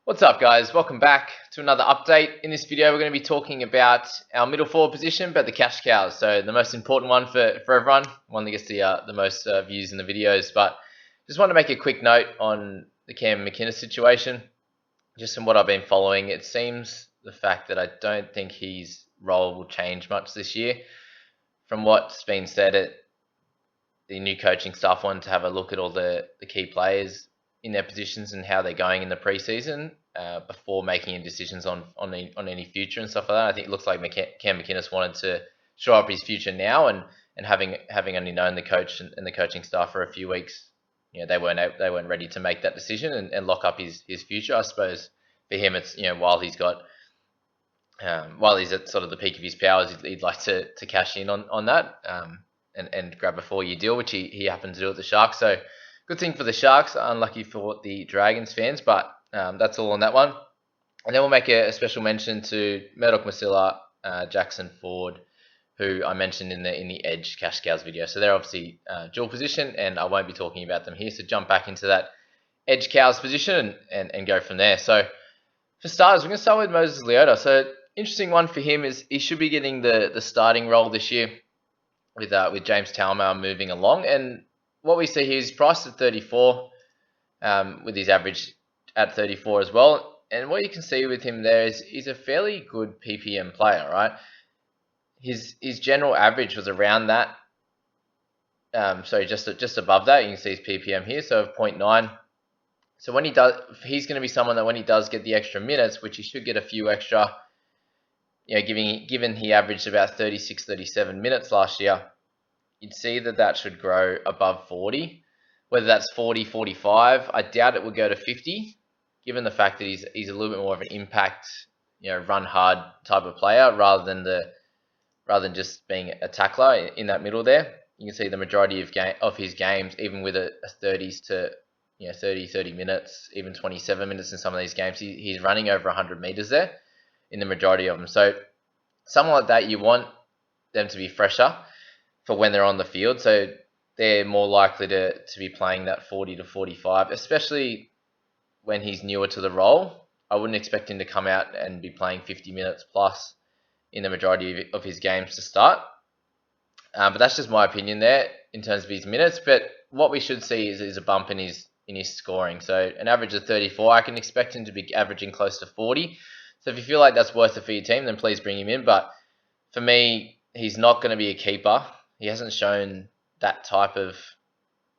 What's up, guys? Welcome back to another update. In this video, we're going to be talking about our middle forward position, but the cash cows. So the most important one for everyone, one that gets the most views in the videos. But just want to make a quick note on the Cam McInnes situation. Just from what I've been following, it seems the fact that I don't think his role will change much this year. From what's been said, the new coaching staff wanted to have a look at all the key players in their positions and how they're going in the preseason before making any decisions on any future and stuff like that. I think it looks like Cam McInnes wanted to show up his future now, and having only known the coach and the coaching staff for a few weeks, they weren't ready to make that decision and lock up his future. I suppose for him, it's while he's at sort of the peak of his powers, he'd like to cash in on that and grab a 4-year deal, which he happened to do at the Sharks. So good thing for the Sharks, unlucky for the Dragons fans, but that's all on that one. And then we'll make a special mention to Murdoch Masila, Jackson Ford, who I mentioned in the Edge Cash Cows video. So they're obviously dual position, and I won't be talking about them here. So jump back into that Edge Cows position and go from there. So for starters, we're going to start with Moses Leota. So interesting one for him is he should be getting the starting role this year with James Talmar moving along. And what we see here is priced at 34, with his average at 34 as well. And what you can see with him there is he's a fairly good PPM player, right? His general average was around that. Sorry, just above that. You can see his PPM here, so of 0.9. So when he's going to be someone that when he does get the extra minutes, which he should get a few extra, given he averaged about 36, 37 minutes last year, you'd see that should grow above 40. Whether that's 40, 45, I doubt it would go to 50, given the fact that he's a little bit more of an impact, run hard type of player rather than just being a tackler in that middle there. You can see the majority of his games, even with a 30s to 30 minutes, even 27 minutes in some of these games, he's running over 100 meters there in the majority of them. So someone like that, you want them to be fresher for when they're on the field. So they're more likely to be playing that 40 to 45, especially when he's newer to the role. I wouldn't expect him to come out and be playing 50 minutes plus in the majority of his games to start. But that's just my opinion there in terms of his minutes. But what we should see is a bump in his scoring. So an average of 34, I can expect him to be averaging close to 40. So if you feel like that's worth it for your team, then please bring him in. But for me, he's not going to be a keeper. He hasn't shown that type of,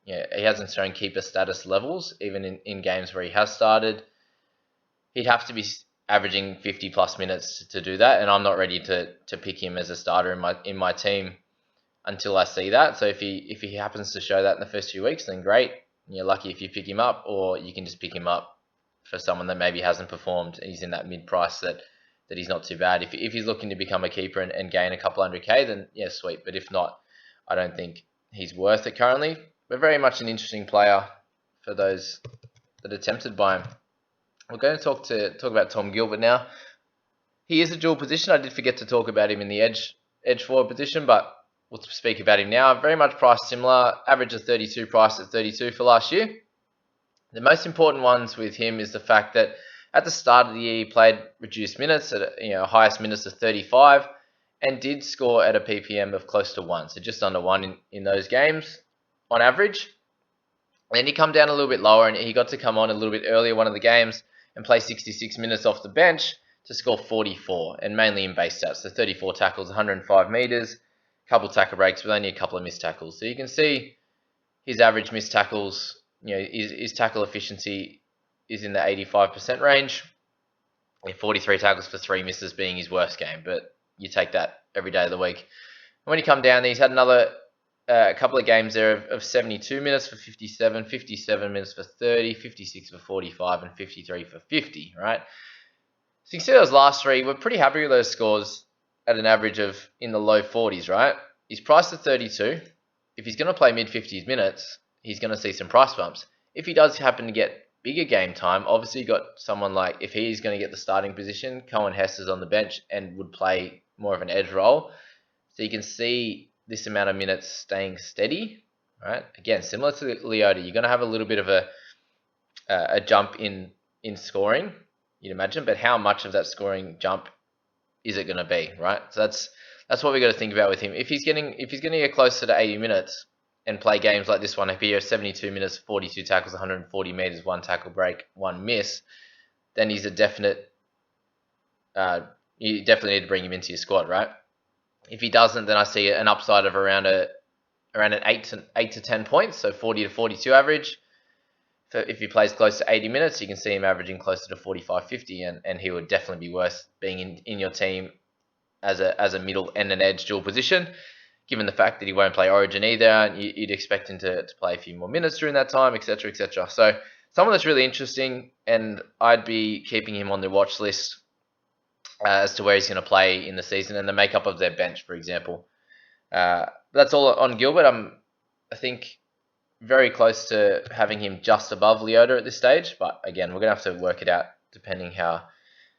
he hasn't shown keeper status levels, even in games where he has started. He'd have to be averaging 50 plus minutes to do that, and I'm not ready to pick him as a starter in my team until I see that. So if he happens to show that in the first few weeks, then great. You're lucky if you pick him up, or you can just pick him up for someone that maybe hasn't performed. He's in that mid price that he's not too bad. If he's looking to become a keeper and gain a couple 100K, then yeah, sweet. But if not, I don't think he's worth it currently. But very much an interesting player for those that are tempted by him. We're going to talk about Tom Gilbert now. He is a dual position. I did forget to talk about him in the edge forward position, but we'll speak about him now. Very much priced similar. Average of 32, priced at 32 for last year. The most important ones with him is the fact that at the start of the year, he played reduced minutes at highest minutes of 35 and did score at a PPM of close to 1, so just under 1 in those games on average. And then he come down a little bit lower, and he got to come on a little bit earlier one of the games and play 66 minutes off the bench to score 44, and mainly in base stats. So 34 tackles, 105 meters, a couple tackle breaks with only a couple of missed tackles. So you can see his average missed tackles, his tackle efficiency is in the 85% range. 43 tackles for 3 misses being his worst game, but you take that every day of the week. And when you come down, he's had another couple of games there of 72 minutes for 57, 57 minutes for 30, 56 for 45, and 53 for 50, right? So you can see those last 3, we're pretty happy with those scores at an average of in the low 40s, right? He's priced at 32. If he's going to play mid-50s minutes, he's going to see some price bumps. If he does happen to get bigger game time, obviously you got someone like, if he's going to get the starting position, Cohen Hess is on the bench and would play more of an edge role. So you can see this amount of minutes staying steady, right? Again, similar to Leota, you're going to have a little bit of a jump in scoring you'd imagine. But how much of that scoring jump is it going to be, right? So that's what we got to think about with him. If he's going to get closer to 80 minutes and play games like this one, if he has 72 minutes, 42 tackles, 140 meters, 1 tackle break, 1 miss, then he's a definite. You definitely need to bring him into your squad, right? If he doesn't, then I see an upside of around an 8 to 10 points, so 40 to 42 average. So if he plays close to 80 minutes, you can see him averaging closer to 45, 50, and he would definitely be worth being in your team as a middle and an edge dual position, given the fact that he won't play Origin either, and you'd expect him to play a few more minutes during that time, etc., etc. So someone that's really interesting, and I'd be keeping him on the watch list as to where he's going to play in the season and the makeup of their bench, for example. That's all on Gilbert. I think very close to having him just above Leota at this stage, but again, we're going to have to work it out depending how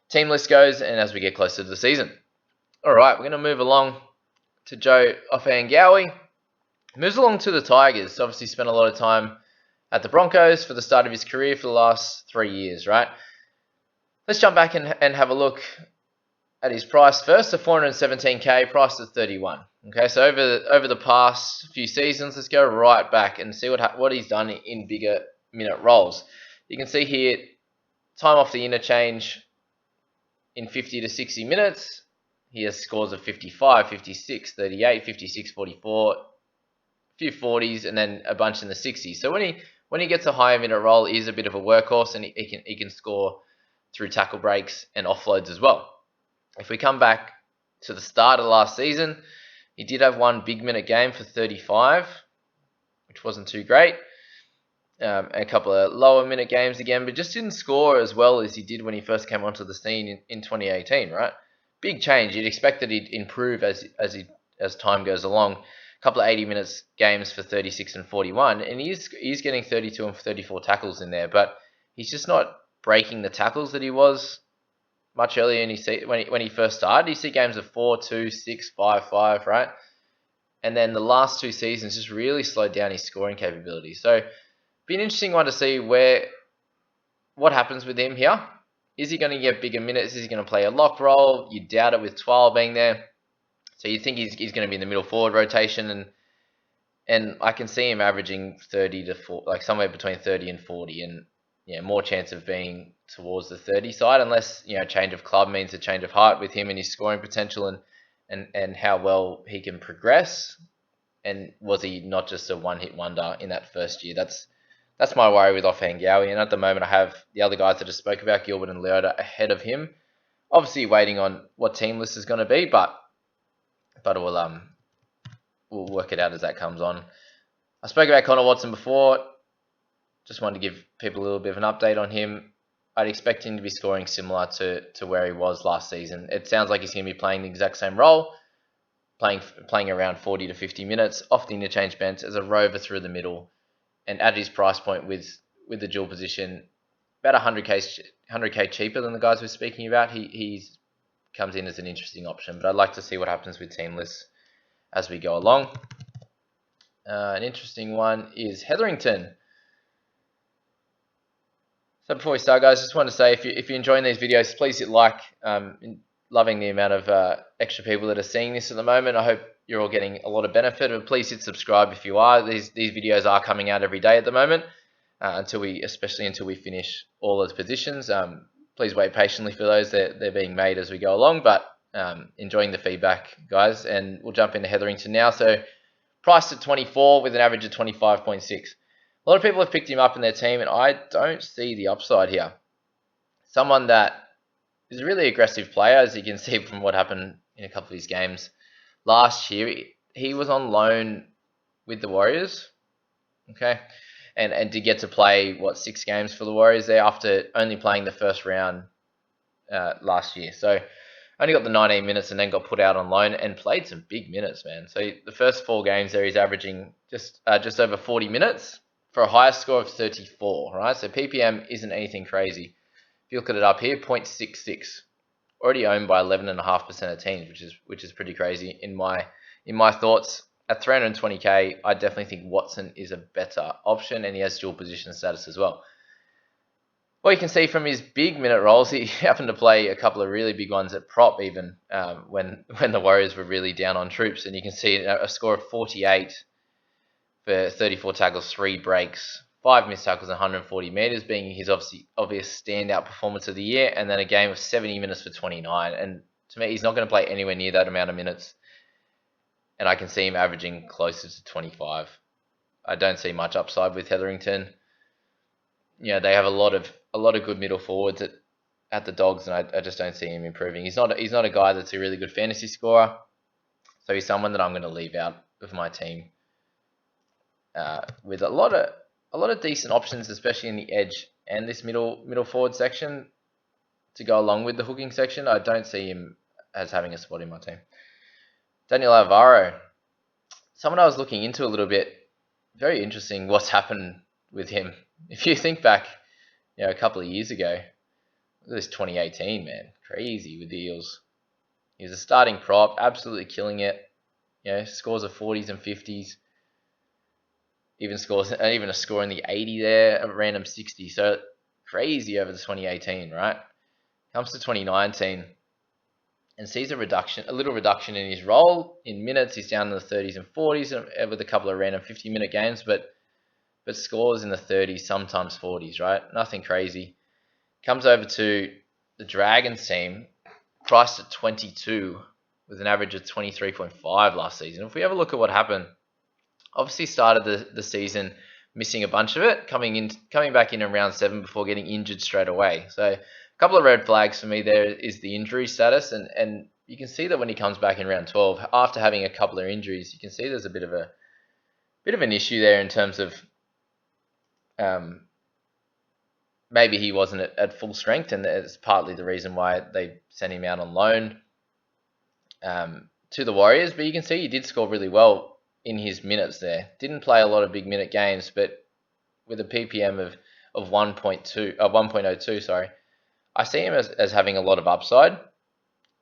team list goes and as we get closer to the season. All right, we're going to move along to Joe Ofahengaue. Moves along to the Tigers. Obviously spent a lot of time at the Broncos for the start of his career for the last 3 years, right? Let's jump back and have a look at his price first. The 417k, priced at 31. Okay, so over the past few seasons, let's go right back and see what he's done in bigger minute roles. You can see here, time off the interchange in 50 to 60 minutes. He has scores of 55, 56, 38, 56, 44, a few 40s, and then a bunch in the 60s. So when he gets a higher minute role, he is a bit of a workhorse, and he can score through tackle breaks and offloads as well. If we come back to the start of last season, he did have 1 big minute game for 35, which wasn't too great. A couple of lower minute games again, but just didn't score as well as he did when he first came onto the scene in 2018, right? Big change. You'd expect that he'd improve as time goes along. A couple of 80 minutes games for 36 and 41, and he's getting 32 and 34 tackles in there, but he's just not breaking the tackles that he was much earlier in his when he first started. You see games of 4-2, 6, 5-5, right? And then the last 2 seasons just really slowed down his scoring capability. So be an interesting one to see what happens with him here. Is he going to get bigger minutes? Is he going to play a lock role? You doubt it with 12 being there. So you think he's going to be in the middle forward rotation, and I can see him averaging 30 to 40, like somewhere between 30 and 40, and yeah, more chance of being towards the 30 side, unless change of club means a change of heart with him and his scoring potential and how well he can progress. And was he not just a one-hit wonder in that first year? That's my worry with Ofahengaue. And at the moment, I have the other guys that I spoke about, Gilbert and Leota, ahead of him. Obviously, waiting on what team list is going to be, but we'll work it out as that comes on. I spoke about Connor Watson before. Just wanted to give people a little bit of an update on him. I'd expect him to be scoring similar to where he was last season. It sounds like he's going to be playing the exact same role, playing around 40 to 50 minutes off the interchange bench as a rover through the middle. And at his price point with the dual position, about 100k cheaper than the guys we're speaking about, he comes in as an interesting option. But I'd like to see what happens with team lists as we go along. An interesting one is Hetherington. So before we start, guys, just want to say if you're enjoying these videos, please hit like. Loving the amount of extra people that are seeing this at the moment. I hope you're all getting a lot of benefit. But please hit subscribe if you are. These videos are coming out every day at the moment especially until we finish all those positions. Please wait patiently for those. They're being made as we go along. But enjoying the feedback, guys. And we'll jump into Hetherington now. So priced at 24 with an average of 25.6. A lot of people have picked him up in their team, and I don't see the upside here. Someone that is a really aggressive player, as you can see from what happened in a couple of his games last year. He was on loan with the Warriors, okay, and did get to play 6 games for the Warriors there after only playing the first round last year. So only got the 19 minutes and then got put out on loan and played some big minutes, man. So the first 4 games there, he's averaging just over 40 minutes for a highest score of 34, right? So PPM isn't anything crazy. If you look at it up here, 0.66, already owned by 11.5% of teams, which is pretty crazy in my thoughts. At 320k, I definitely think Watson is a better option, and he has dual position status as well. Well, you can see from his big minute rolls, he happened to play a couple of really big ones at prop even when the Warriors were really down on troops. And you can see a score of 48 for 34 tackles, 3 breaks, 5 missed tackles, 140 metres, being his obvious standout performance of the year. And then a game of 70 minutes for 29. And to me, he's not going to play anywhere near that amount of minutes. And I can see him averaging closer to 25. I don't see much upside with Hetherington. They have a lot of good middle forwards at the Dogs, and I just don't see him improving. He's not a guy that's a really good fantasy scorer, so he's someone that I'm going to leave out of my team. With a lot of decent options, especially in the edge and this middle forward section to go along with the hooking section. I don't see him as having a spot in my team. Daniel Alvaro, someone I was looking into a little bit. Very interesting what's happened with him. If you think back, a couple of years ago, this 2018, man, crazy with the Eels. He was a starting prop, absolutely killing it. Scores of 40s and 50s. Even a score in the 80 there, a random 60. So crazy over the 2018, right? Comes to 2019 and sees a little reduction in his role in minutes. He's down in the 30s and 40s with a couple of random 50-minute games, but scores in the 30s, sometimes 40s, right? Nothing crazy. Comes over to the Dragons team, priced at 22 with an average of 23.5 last season. If we have a look at what happened, obviously started the season missing a bunch of it, coming back in round 7 before getting injured straight away. So a couple of red flags for me there is the injury status, and you can see that when he comes back in round 12 after having a couple of injuries, you can see there's a bit of an issue there in terms of maybe he wasn't at full strength, and it's partly the reason why they sent him out on loan to the Warriors. But you can see he did score really well in his minutes there. Didn't play a lot of big minute games, but with a PPM of 1.02, sorry, I see him as having a lot of upside.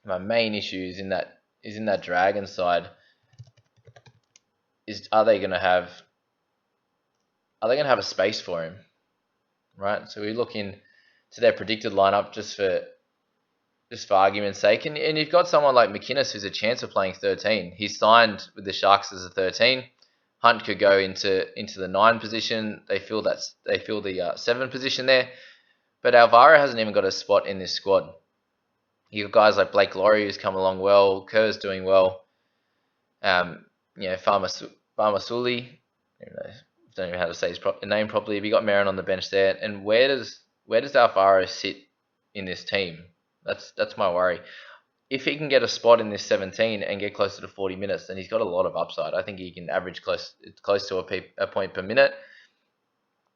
My main issue is in that Dragon side. Are they going to have a space for him, right? So we look into their predicted lineup just for argument's sake, and you've got someone like McInnes who's a chance of playing 13. He's signed with the Sharks as a 13. Hunt could go into the 9 position. They feel the 7 position there, but Alvaro hasn't even got a spot in this squad. You've got guys like Blake Laurie who's come along well. Kerr's doing well. Faamausili. I don't know how to say his name properly. But you got Marin on the bench there, and where does Alvaro sit in this team? That's my worry. If he can get a spot in this 17 and get closer to 40 minutes, then he's got a lot of upside. I think he can average close to a point per minute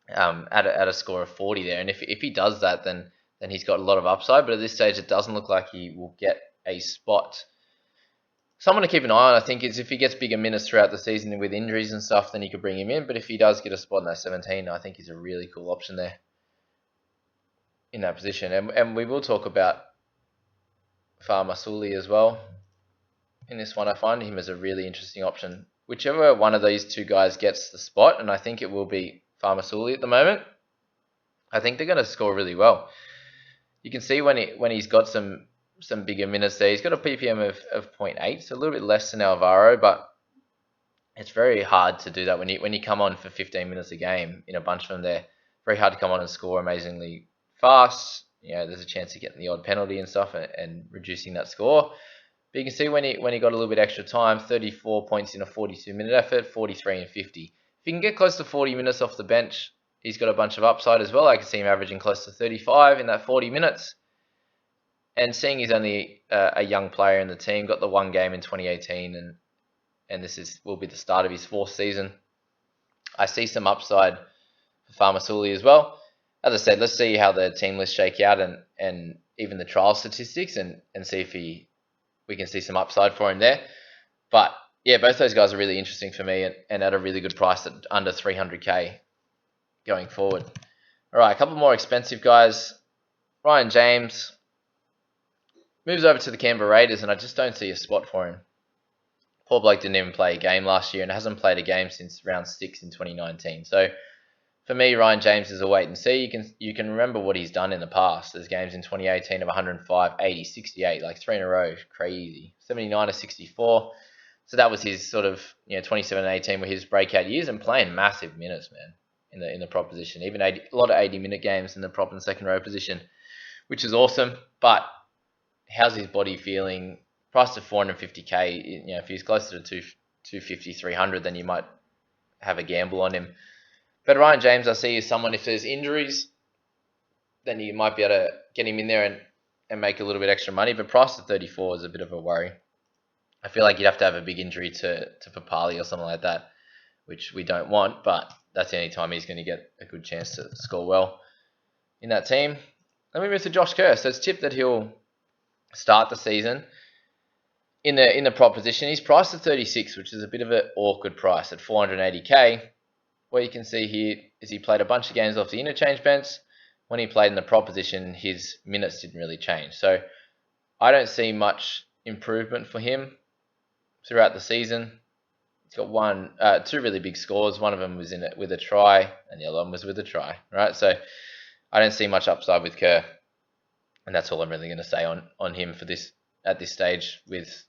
at a score of 40 there. And if he does that, then he's got a lot of upside. But at this stage, it doesn't look like he will get a spot. Someone to keep an eye on, I think, is if he gets bigger minutes throughout the season with injuries and stuff, then you could bring him in. But if he does get a spot in that 17, I think he's a really cool option there in that position. And we will talk about Faamausili as well in this one. I find him as a really interesting option. Whichever one of these two guys gets the spot, and I think it will be Faamausili at the moment, I think they're going to score really well. You can see when he's got some bigger minutes there. He's got a PPM of 0.8, so a little bit less than Alvaro, but it's very hard to do that when you come on for 15 minutes a game in a bunch of them there. Very hard to come on and score amazingly fast. There's a chance of getting the odd penalty and stuff and reducing that score. But you can see when he got a little bit extra time, 34 points in a 42-minute effort, 43 and 50. If he can get close to 40 minutes off the bench, he's got a bunch of upside as well. I can see him averaging close to 35 in that 40 minutes. And seeing he's only a young player in the team, got the one game in 2018, and this will be the start of his 4th season. I see some upside for Faamausili as well. As I said, let's see how the team lists shake out and even the trial statistics and see if we can see some upside for him there. But yeah, both those guys are really interesting for me and at a really good price at under 300k going forward. All right, a couple more expensive guys. Ryan James moves over to the Canberra Raiders, and I just don't see a spot for him. Poor bloke didn't even play a game last year and hasn't played a game since round 6 in 2019. So For me, Ryan James is a wait and see. You can remember what he's done in the past. There's games in 2018 of 105, 80, 68, like 3 in a row, crazy. 79 to 64. So that was his sort of 27 and 18 were his breakout years, and playing massive minutes, man, in the prop position. Even a lot of 80-minute games in the prop and second row position, which is awesome. But how's his body feeling? Priced at 450k. If he's closer to 250, 300, then you might have a gamble on him. But Ryan James, I see, is someone, if there's injuries, then you might be able to get him in there and make a little bit extra money. But price at 34 is a bit of a worry. I feel like you'd have to have a big injury to Papali or something like that, which we don't want. But that's the only time he's going to get a good chance to score well in that team. Then we move to Josh Kerr. So it's tipped that he'll start the season in the prop position. He's priced at 36, which is a bit of an awkward price at 480k. What you can see here is he played a bunch of games off the interchange bench. When he played in the prop position, his minutes didn't really change. So I don't see much improvement for him throughout the season. He's got two really big scores. One of them was in it with a try, and the other one was with a try. Right, so I don't see much upside with Kerr, and that's all I'm really going to say on him for this at this stage. With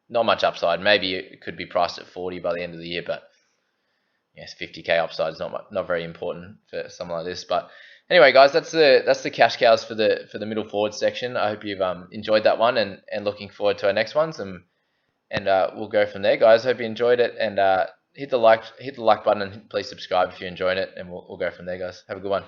not much upside. Maybe it could be priced at 40 by the end of the year, but yes, 50k upside is not very important for something like this. But anyway, guys, that's the cash cows for the middle forward section. I hope you've enjoyed that one, and looking forward to our next ones, and we'll go from there, guys. Hope you enjoyed it, and hit the like button, and please subscribe if you enjoyed it, and we'll go from there, guys. Have a good one.